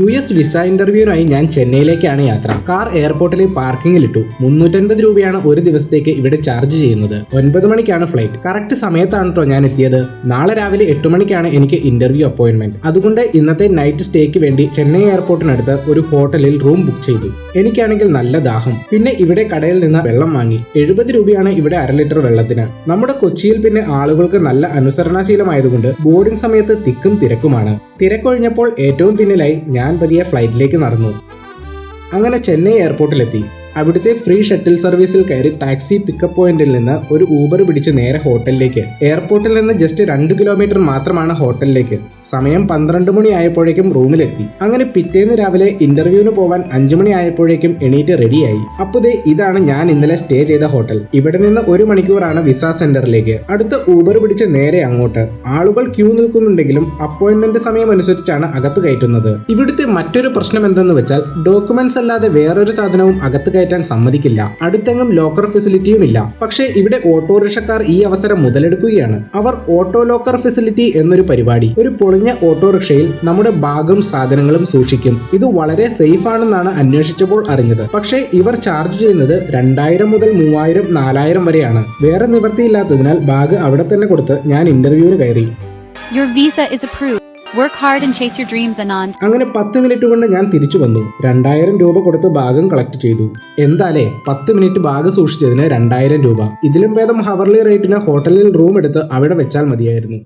US visa ഇന്റർവ്യൂവിനായി ഞാൻ ചെന്നൈയിലേക്കാണ് യാത്ര. Car എയർപോർട്ടിൽ പാർക്കിംഗിലിട്ടു. 350 രൂപയാണ് ഒരു ദിവസത്തേക്ക് ഇവിടെ ചാർജ് ചെയ്യുന്നത്. 9 മണിക്കാണ് ഫ്ലൈറ്റ്. കറക്റ്റ് സമയത്താണ് കേട്ടോ ഞാൻ എത്തിയത്. നാളെ രാവിലെ 8 മണിക്കാണ് എനിക്ക് ഇന്റർവ്യൂ അപ്പോയിന്റ്മെന്റ്. അതുകൊണ്ട് ഇന്നത്തെ നൈറ്റ് സ്റ്റേക്ക് വേണ്ടി ചെന്നൈ എയർപോർട്ടിനടുത്ത് ഒരു ഹോട്ടലിൽ റൂം ബുക്ക് ചെയ്തു. എനിക്കാണെങ്കിൽ നല്ല ദാഹം. പിന്നെ ഇവിടെ കടയിൽ നിന്ന് വെള്ളം വാങ്ങി. 70 രൂപയാണ് ഇവിടെ 1/2 ലിറ്റർ വെള്ളത്തിന്. നമ്മുടെ കൊച്ചിയിൽ പിന്നെ ആളുകൾക്ക് നല്ല അനുസരണാശീലമായതുകൊണ്ട് ബോർഡിംഗ് സമയത്ത് തിക്കും തിരക്കുമാണ്. തിരക്കൊഴിഞ്ഞപ്പോൾ ഏറ്റവും പിന്നിലായി ഞാൻ പതിയെ ഫ്ലൈറ്റിലേക്ക് നടന്നു. അങ്ങനെ ചെന്നൈ എയർപോർട്ടിലെത്തി. അവിടുത്തെ ഫ്രീ ഷട്ടിൽ സർവീസിൽ കയറി ടാക്സി പിക്കപ്പ് പോയിന്റിൽ നിന്ന് ഒരു ഊബർ പിടിച്ച് നേരെ ഹോട്ടലിലേക്ക്. എയർപോർട്ടിൽ നിന്ന് ജസ്റ്റ് 2 കിലോമീറ്റർ മാത്രമാണ് ഹോട്ടലിലേക്ക്. സമയം 12 മണി ആയപ്പോഴേക്കും റൂമിലെത്തി. അങ്ങനെ പിറ്റേന്ന് രാവിലെ ഇന്റർവ്യൂവിന് പോവാൻ 5 മണി ആയപ്പോഴേക്കും എണീറ്റ് റെഡിയായി. അപ്പുതേ ഇതാണ് ഞാൻ ഇന്നലെ സ്റ്റേ ചെയ്ത ഹോട്ടൽ. ഇവിടെ നിന്ന് 1 മണിക്കൂറാണ് വിസ സെന്ററിലേക്ക്. അടുത്ത ഊബർ പിടിച്ച് നേരെ അങ്ങോട്ട്. ആളുകൾ ക്യൂ നിൽക്കുന്നുണ്ടെങ്കിലും അപ്പോയിന്റ്മെന്റ് സമയം അനുസരിച്ചാണ് അകത്ത് കയറ്റുന്നത്. ഇവിടുത്തെ മറ്റൊരു പ്രശ്നം എന്തെന്ന് വെച്ചാൽ ഡോക്യുമെന്റ്സ് അല്ലാതെ വേറൊരു സാധനവും അകത്ത് കയറ്റാൻ സമ്മതിക്കില്ല. അടുത്തെങ്ങും ലോക്കർ ഫെസിലിറ്റിയും ഇല്ല. പക്ഷേ ഇവിടെ ഓട്ടോറിക്ഷക്കാർ ഈ അവസരം മുതലെടുക്കുകയാണ്. അവർ ഓട്ടോ ലോക്കർ ഫെസിലിറ്റി എന്നൊരു പരിപാടി. ഒരു പൊളിഞ്ഞ ഓട്ടോറിക്ഷയിൽ നമ്മുടെ ബാഗും സാധനങ്ങളും സൂക്ഷിക്കും. ഇത് വളരെ സേഫ് ആണെന്നാണ് അന്വേഷിച്ചപ്പോൾ അറിഞ്ഞത്. പക്ഷേ ഇവർ ചാർജ് ചെയ്യുന്നത് 2000 മുതൽ 3000, 4000 വരെയാണ്. വേറെ നിവൃത്തിയില്ലാത്തതിനാൽ ബാഗ് അവിടെ തന്നെ കൊടുത്ത് ഞാൻ ഇന്റർവ്യൂവിന് കയറി. Your visa is approved. Work hard and chase your dreams, Anand. അങ്ങനെ 10 മിനിറ്റ് കൊണ്ട് ഞാൻ തിരിച്ചു വന്നു. 2000 രൂപ കൊടുത്ത് ബാഗും കളക്ട് ചെയ്തു. എന്താലേ 10 മിനിറ്റ് ബാഗ് സൂക്ഷിച്ചതിന് 2000 രൂപ. ഇതിലും ഭേദം ഹവർലി റേറ്റിന് ഹോട്ടലിൽ റൂം എടുത്ത് അവിടെ വെച്ചാൽ മതിയായിരുന്നു.